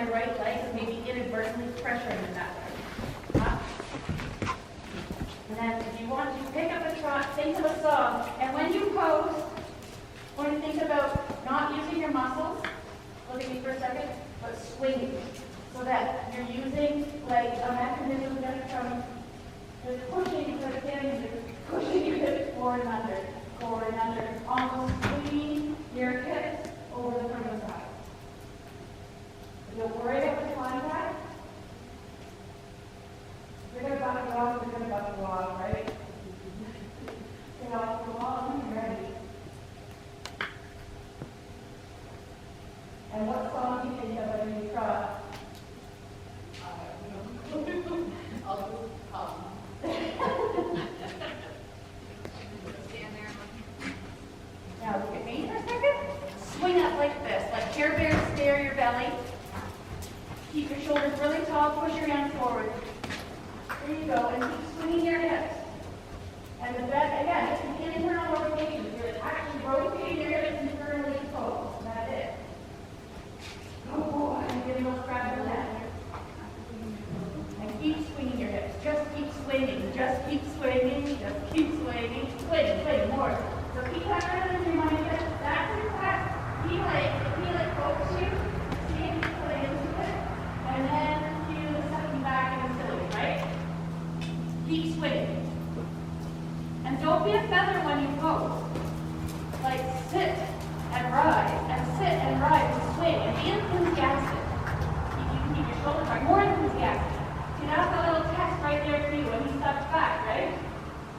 my right leg and maybe inadvertently pressuring in that leg. Up. And then if you want to pick up a trot, think of a song. And when you pose, I want to think about not using your muscles, look at me for a second, but swinging. So that you're using like a mechanism that from just pushing, instead of getting, pushing your hips forward and under, almost swinging your hips over the front of the side. Don't worry about the contact. You're going to buck it off, you're going to buck it off, right? Get off the wall and you're ready. And what song do you think of when you trot? I'll go stand there. Now look at me for a second. Swing up like this, like Care Bear, stare your belly. Keep your shoulders really tall, push your hands forward. There you go, and keep swinging your hips. And the best, again, it's an internal rotation. You're actually rotating your hips internally close. That's it. Oh boy, I'm getting a little scratch on that. And keep swinging your hips. Just keep swinging. Just keep swinging. Just keep swinging. Swing more. So keep that rhythm in your mind. That's your class. Feel it focus you. See if you play into it. And then feel the stepping back and silly, right? Keep swinging. And don't be a feather when you pose. Like sit and rise and sit and rise and swing and be enthusiastic. You can keep your shoulders back, more enthusiastic. See, that's a little test right there for you when he steps back, right?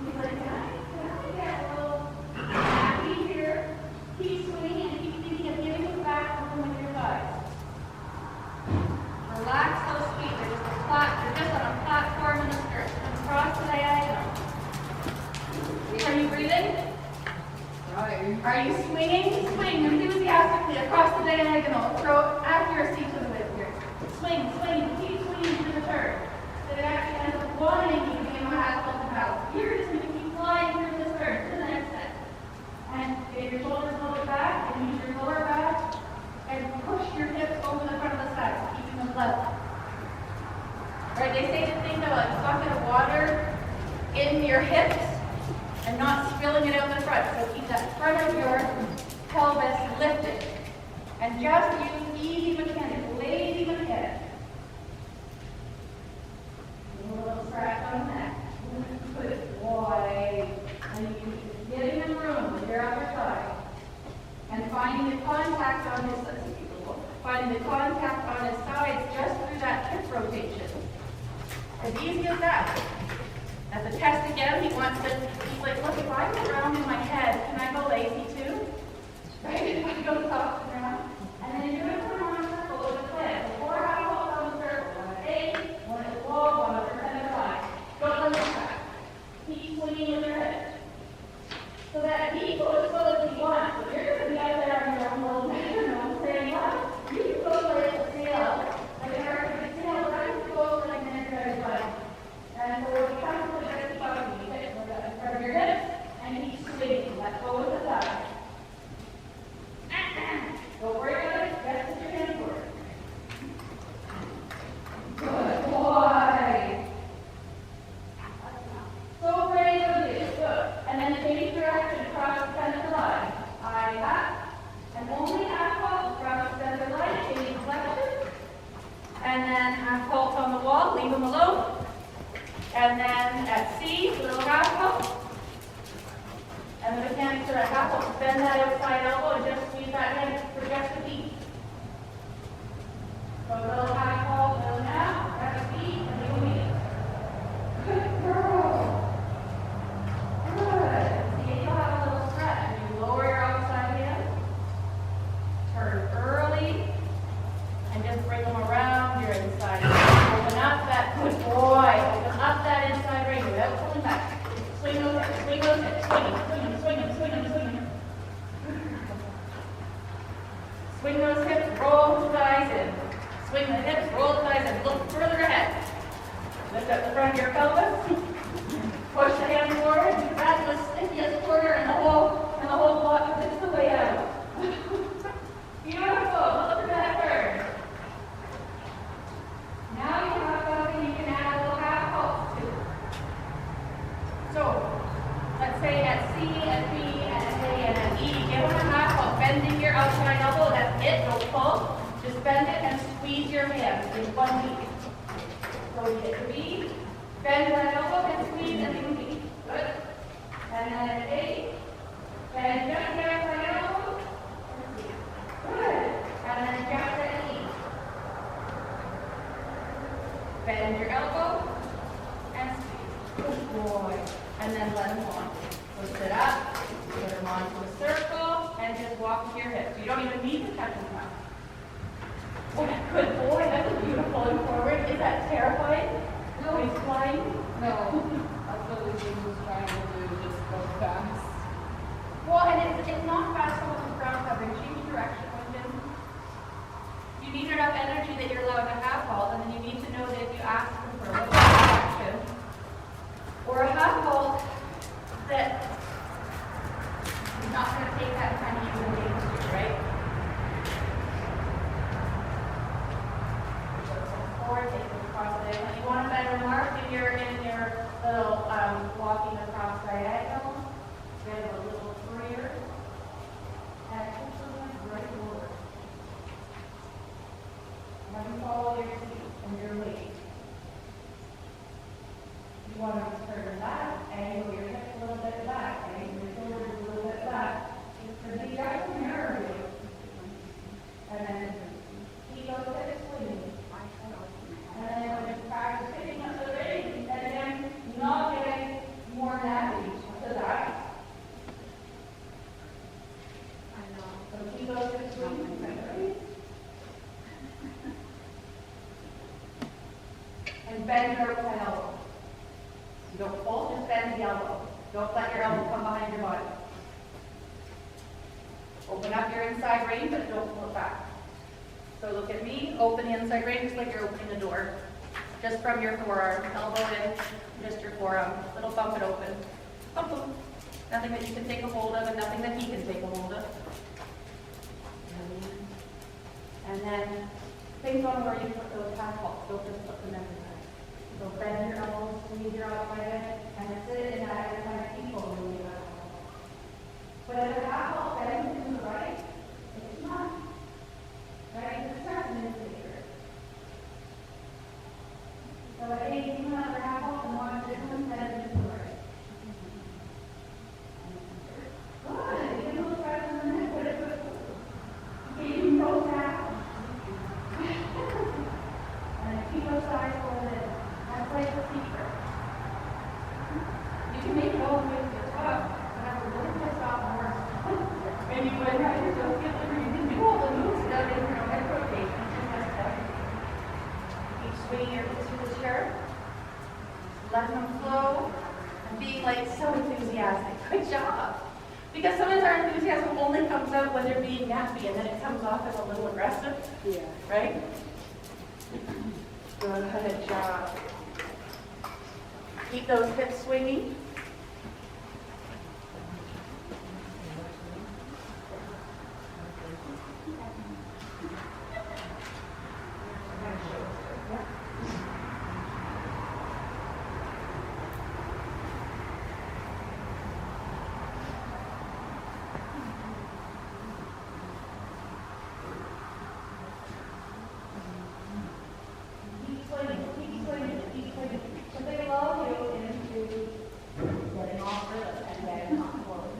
He's like, can I get a little happy here? Keep swinging and keep thinking of giving it back over with your thighs. Relax those feet. They're just on a platform in the skirt. And cross the diagonal. Are you breathing? Are you swinging? Swing enthusiastically across the diagonal. Throw accuracy to the width here. Swing, keep swinging through the turn. So it actually ends up wanting you to be able to have self-balance. You're just going to keep flying through this turn to the next set. And get your shoulders a little bit back and use your lower back and push your hips over the front of the side, keeping them level. Right, they say to think of a bucket of water in your hips and not spilling it out the front. So keep that front of your pelvis lifted. And just use easy mechanics, lazy mechanics. A little scratch on that. Put it wide. And you can get in room with your upper thigh. And finding the contact on his sides just through that hip rotation. As easy as that. At the test again, he's like, look, if I go around in my head, can I go lazy too? Right? If I go soft around. And then you're going to put on a circle with a plan. 4 half balls on the circle. 1 at 8, 1 at 12, 1 at 5. Don't let it back. Keep swinging with your head. So that he goes as well as he wants. So you're going to be out there on your own little metronome saying, well, you can go like a sail. Like an Arctic sail, but I'm going to go over like an energetic body. And so when you come to the next body, you hit in front of your hips and keep swinging. Let go with the thigh. Don't worry about it. Just put your hand forward. Good boy. So brave of you. Good. And then change direction across the center line. Eye up. And only half halt across the center line. Change flexion. And then half halt on the wall. Leave them alone. And then at C, little half halt. And the mechanics are at half halt. Bend that outside elbow and just squeeze that hand for just a beat. So a little half halt, little half, that's a beat, and you'll meet it. Good girl. Good. See, you'll have a little stretch. You lower your outside hand. Turn early. And just bring them around your inside. Open up that, good boy. Open up that inside ring without pulling back. Swing those hips, swing those hips. Swing. Swing those hips, roll the thighs in. Swing the hips, roll the thighs in. Look further ahead. Lift up the front of your pelvis. Push the hands forward. That's the stickiest corner in the whole block because it's the way out. Beautiful. Look at that turn. just bend it and squeeze your hands in one beat. So we get the B, bend that elbow and squeeze and then B. Good. And then an A, and jump down the elbow. Good. And then jump to an E. Bend your elbow and squeeze. Good boy. And then let them on. So sit up, put them onto a circle, and just walk with your hips. You don't even need to touch them now. Oh, good boy. That's beautiful and forward. Is that terrifying? No, he's flying. No, that's what the game was trying to do, just go fast. Well, and it's not fast so much as ground covering. Change direction, Wyndham. You need enough energy that you're allowed to half halt, and then you need to know that if you ask them for a little bit of action, or a half halt that is not going to take that time to use and change to, right? So forward, take it across the diagonal. You want a better mark if you're in your little walking across diagonal. Get a little freer. And push the leg right over. Let me follow your feet and your weight. You want to turn back, angle your hips a little bit back, angle your shoulders a little bit back. The big guy can mirror you. And then keep those hips swinging. And then when you practice picking up the reins, and then not getting more nappy to that. So keep those hips swinging. And bend your right elbow. Don't pull, just bend the elbow. Don't let your elbow come behind your body. Open up your inside range, but don't pull it back. So look at me, open the inside range just like you're opening the door. Just from your forearm, elbow in, just your forearm. Little bump it open. Bump, bump. Nothing that you can take a hold of and nothing that he can take a hold of. And then things on where you put those half halts. Don't just put them everywhere. So bend your elbows, squeeze your outside edge, and sit in that kind of people when you But if a half halt bends to the right, it's not. Right? It's not an indicator. So at any another half halt and one different bend to the right. Good. You can look right on the neck. What if it can go down? And keep those eyes open. That's like the secret. You can make it all the way to the top, but I'm really pissed off more. And you would have to go get the you can do all the moves done in your head rotation. Keep swinging your hips to the chair. Letting them flow. And being like so enthusiastic. Good job. Because sometimes our enthusiasm only comes out when they're being nappy and then it comes off as a little aggressive. Yeah. Right? Good job. Keep those hips swinging. Keep swinging, keep swinging, keep swinging. So they allow you into getting off rhythm and getting on forward.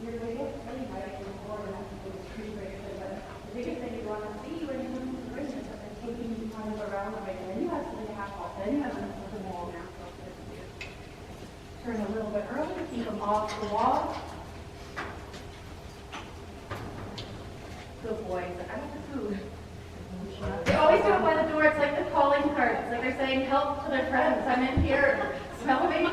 Your biggest thing, right, is forward, and I think it's pretty great, but the biggest thing you want to see when you move to the ring is that they're taking you kind of around the ring, and then you have to do a half off, then you have to move the wall now. Turn a little bit early, keep them off the wall. Good boys. I have the food. They always do it by the door. It's like the calling card. It's like they're saying help to their friends. I'm in here. Smell me?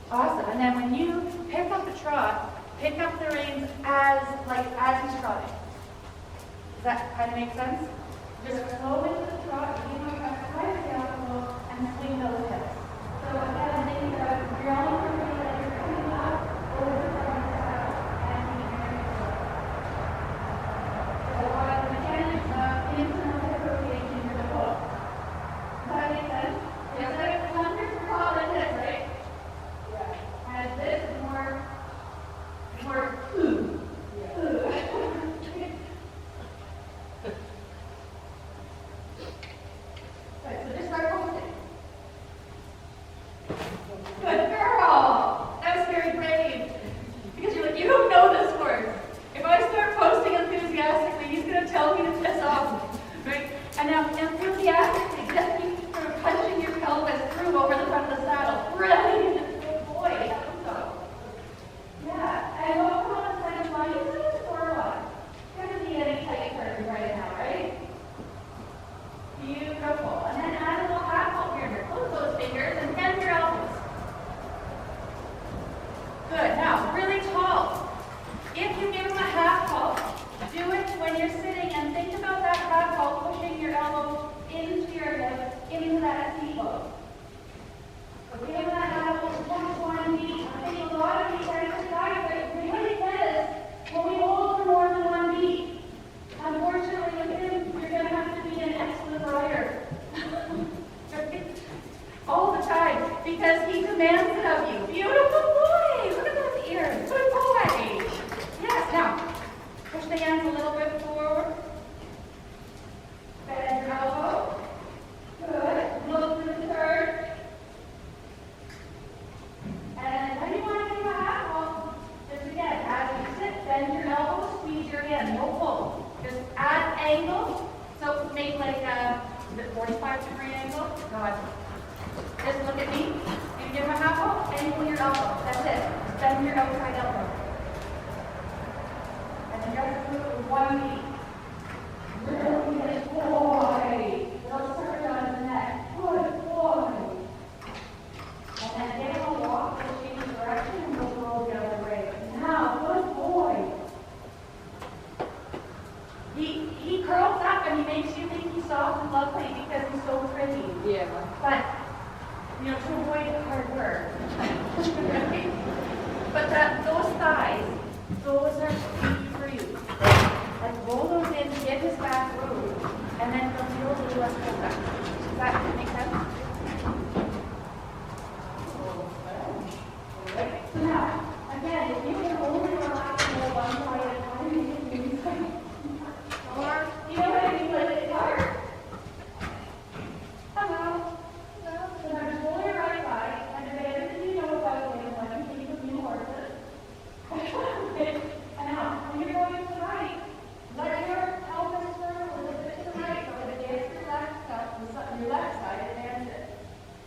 Awesome. And then when you pick up the trot, pick up the reins as he's trotting. Does that kind of make sense? Just slow into the trot, you know, quite down and swing those hips. So again, thinking about you're only working that you're coming up over the front side and keeping your hips up. So while the mechanics of internal hip rotation for the hook. Does that make sense? Instead of hundreds of calling this, right? Yeah. And this is more when you're sitting, and think about that cat ball pushing your elbow into your hip, into that elbow. Okay, that elbow one beat. I think a lot of you guys but it really says when we hold for more than one beat. Unfortunately, with him, you're going to have to be an excellent rider. All the time, because he demands it of you. Beautiful boy! Look at those ears. Good boy! Yes, now, push the hands a little bit forward. Bend your elbow. Good. Look to the third. And when you want to do a half wall, just again, as you sit, bend your elbow, squeeze your hand, no pull. Just add angle. So make like a 45-degree angle. God. Just look at me. You give him a half wall, angle your elbow. That's it. Bend your outside elbow. And then just move with one knee. Really good boy. Little circle on the neck. Good boy. And then get him a walk, we'll change direction, and we'll roll the other way. Now, good boy. He curls up and he makes you think he's soft and lovely because he's so pretty. Yeah. But, you know, to avoid hard work. Right? But those thighs, those are key for you. Like roll those in, get his back moved, and then he'll feel a little less pull back. Does that make sense? Right? So now, again, if you can only relax on one side at a time, you can do something. Or, you know what I mean? Like it's hard. Hello. So now just roll your right side, and forget everything you know about him when you think of new horses. And now, when you're going to the right, let your pelvis turn a little bit to the right, so that advance your left side, advance it.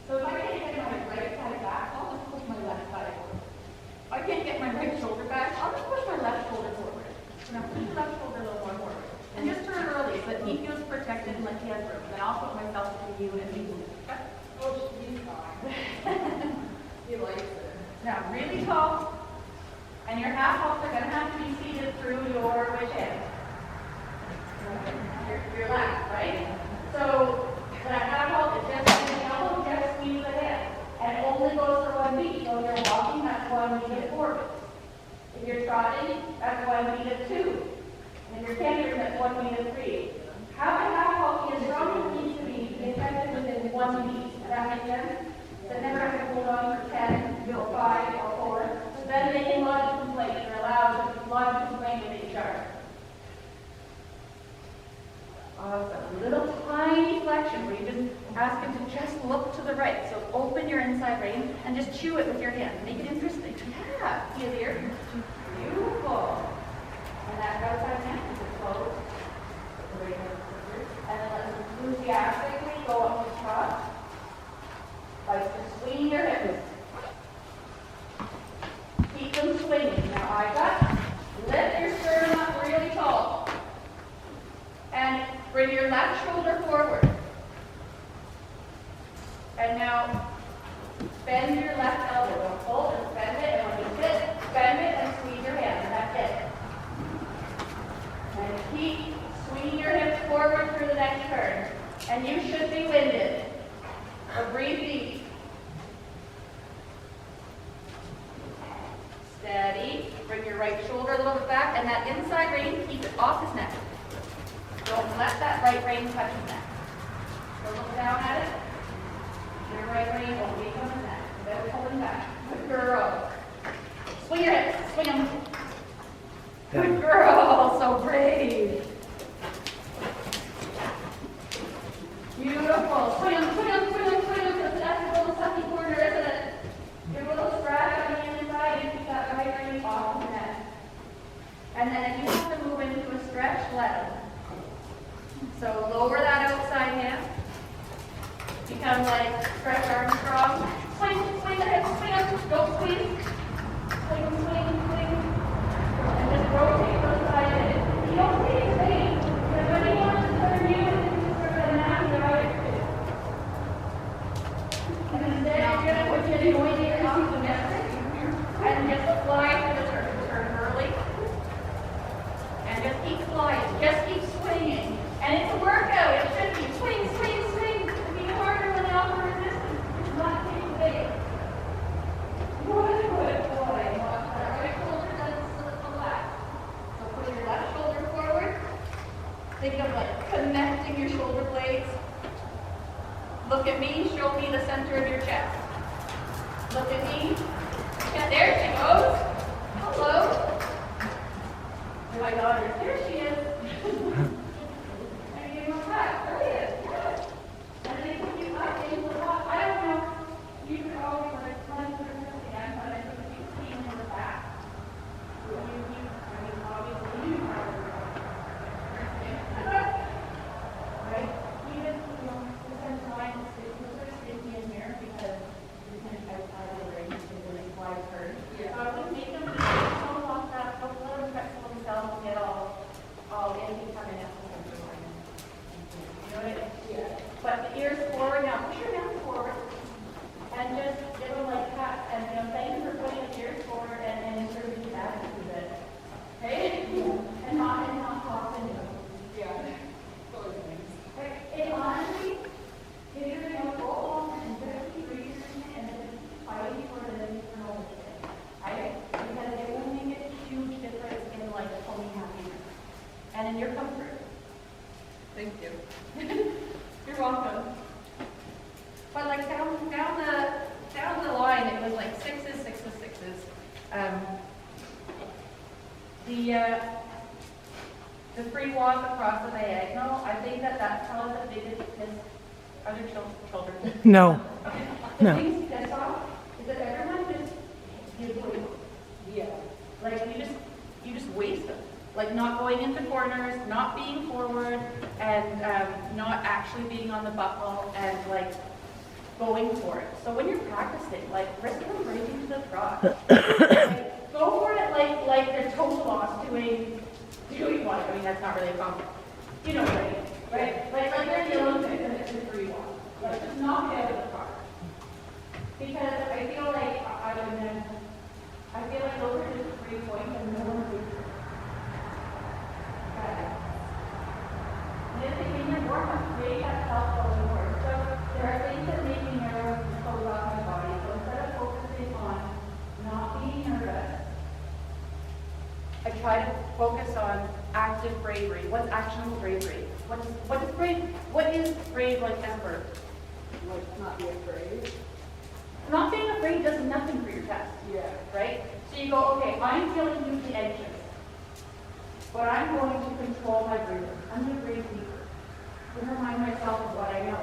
So if I can't get my right side back, I'll just push my left side forward. If I can't get my right shoulder back, I'll just push my left shoulder forward. So now push your left shoulder a little more forward. And just turn early so that he feels protected and like he has room. Then I'll put myself between you and me. Oh, he's fine. He likes it. Now, really tall. And your half hops are going to have to be seated through your which hand? Your left, right? So that half hop is just in the elbow, just squeeze the hand. And it only goes for one beat. So if you're walking, that's one beat of forward. If you're trotting, that's one beat of two. And if you're cantering, that's one beat of three. How a half hop is strong as it needs to be effective within one beat. Does that make sense? So never have to hold on for 10, go 5, or 4. So then they can lodge a complaint. They're allowed to lodge a complaint with HR. Awesome. Little tiny flexion where you just ask him to just look to the right. So open your inside rein and just chew it with your hand. Make it interesting. Yeah. See his ear? Beautiful. And that outside hand is closed. And then let's enthusiastically go up the trot. Like just swing your hips. Keep them swinging. Now I got. Lift your sternum up really tall. And bring your left shoulder forward. And now bend your left elbow. Don't pull, just bend it. And when you sit, bend it and squeeze your hand. And that's it. And keep swinging your hips forward through the next turn. And you should be winded. So breathe deep. Steady. Bring your right shoulder a little bit back. And that inside rein, keep it off his neck. Don't let that right rein touch his neck. So look down at it. Your right rein won't be on his neck. Instead of pulling back. Good girl. Swing your hips. Swing them. Good girl. So brave. Beautiful. Swing them, swing them, swing them, swing them. That's a little sucky corner, isn't it? Give a little scratch on the inside and keep that right rein off the neck. And then if you have to move into a stretch, let him. So lower that outside hand. Become like Stretch Armstrong. Swing, swing the hips, swing them. Don't squeeze. Swing, swing, swing. And just rotate those side hips. You don't see his face. Because when he wants to turn you, it's just sort of a nasty right. And instead, you're going to put your point here off the message. And just fly through the turn. Turn early. And just keep flying. Just Think of like connecting your shoulder blades. Look at me, show me the center of your chest. Look at me. Yeah, there she goes. Hello. My daughter, here she is. And you give her back. There it is. Yeah. And they put you up into the top. I don't know. You could always like run through the end, but I think you see in the back. I mean, obviously, you right? Even, the center line is sort of sticky in here because you're kind of outside of the ring, so when it flies hurt. Yeah. So I would make them don't walk that, don't let them flex themselves and get all anything coming out the center line. You know what I mean? Yeah. But the ears forward now, push your hands forward and just give them like that. And thank you for putting the ears forward and sort of do that a bit. Okay? And not toss into them. Yeah. Those things. It honestly, if you're going to go along and just keep reading and just fighting for the internal thing, right? Because it will make a huge difference in like pony happiness and in your comfort. Thank you. You're welcome. But like down the line, it was like sixes. The free walk across the diagonal, I think that's probably the biggest miss. Other children. No. Okay. No. The thing that's off is that everyone just gives away. Yeah. Like you just waste them. Like not going into corners, not being forward, and not actually being on the buckle and like going for it. So when you're practicing, like risk them right into the trot. Like, go for it like they're total loss doing one. I mean that's not really a compliment. You know what I mean, right? Like they're the Olympics and it's a free one. Like just knock it out of the park. Because I feel like I feel like those are just 3 points and no one reads it. And if they can work on create that self-building work. So there are things that make me nervous and close off my body. So instead of focusing on not being nervous, I try to focus on active bravery. What's actionable bravery? What is brave? What is brave like Ember? Like, not be afraid. Not being afraid does nothing for your test. Yeah. Right? So you go, okay, I'm feeling hugely anxious, but I'm going to control my breathing. I'm going to breathe deeper. To remind myself of what I know.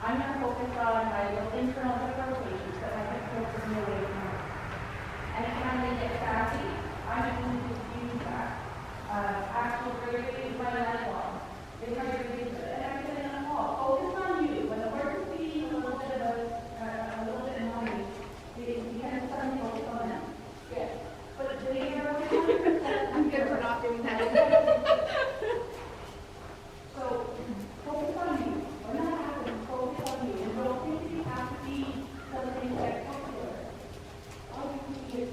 I'm going to focus on my little internal hip rotations that my hip focus me away from it. And when they get sassy, I'm going to use that. Actual bravery is my leg long. If I breathe and everything in the wall. Focus on you. When the word is being a little bit annoying, you kind of suddenly focus on them. Yeah. But do you hear what I'm doing? I'm good for not doing that. So, focus on you. When that happens, focus on you. And don't think you have to be something spectacular. All you can be is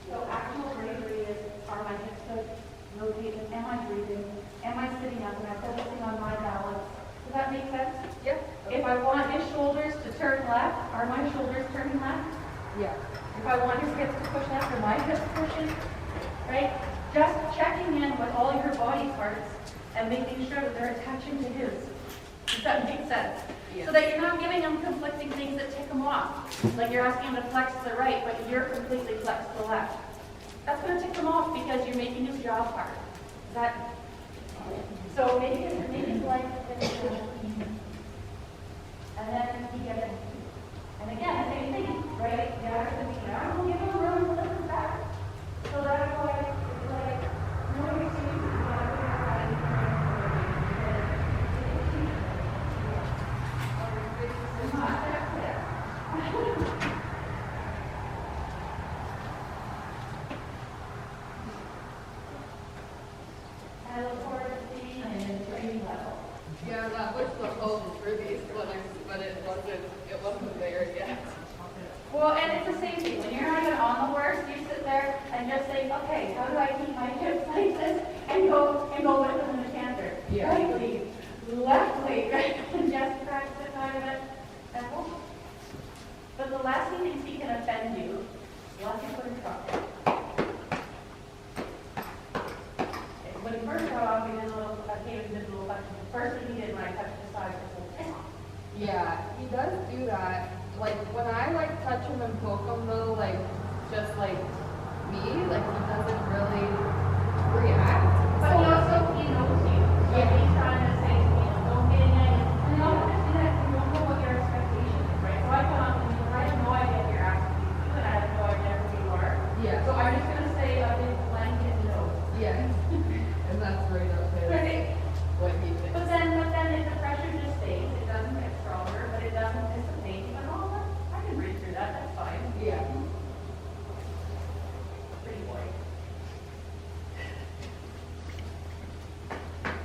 so actual bravery is, are my hips rotating? Am I breathing? Am I sitting up? Am I focusing on my balance? Does that make sense? Yeah. If I want his shoulders to turn left, are my shoulders turning left? Yeah. If I want his hips to push left, are my hips pushing? Right? Just checking in with all your body parts and making sure that they're attaching to his. Does that make sense? Yeah. So that you're not giving him conflicting things that tick him off. Like you're asking him to flex to the right, but you're completely flexed to the left. That's going to tick him off because you're making his job hard. Is that? So make his life and then he gets it. And again, same thing, right? You have to be down, we'll give him room to lift his back. So that's why it's like, no excuses. You gotta figure out how to do it. It's not that clear. I look forward to seeing you in the training level. Yeah, that was the hope for these but it wasn't there yet. Well, and it's the same thing. When you're not even on the horse, you sit there and just say, okay, how do I keep my hips like this and go with them in the canter? Yeah. Right leg, left leg, and just practice it out of it at home. But the last thing he can offend you, the last thing put in trouble. When he first got off, he did a little First thing he did when I touched his side was piss off. Yeah, he does do that. Like when I like touch him and poke him though, like just like me, like he doesn't really react. But he also, he knows you. So Yeah. he's trying to say, you know, don't get in there. And you also just do that, you don't know what your expectation is, right? So I come up and I have no idea what you're asking me to do, and I have no idea who you are. Yeah. So I'm just gonna say a big blanket no. Yeah. And that's right up his Right. what he thinks. But then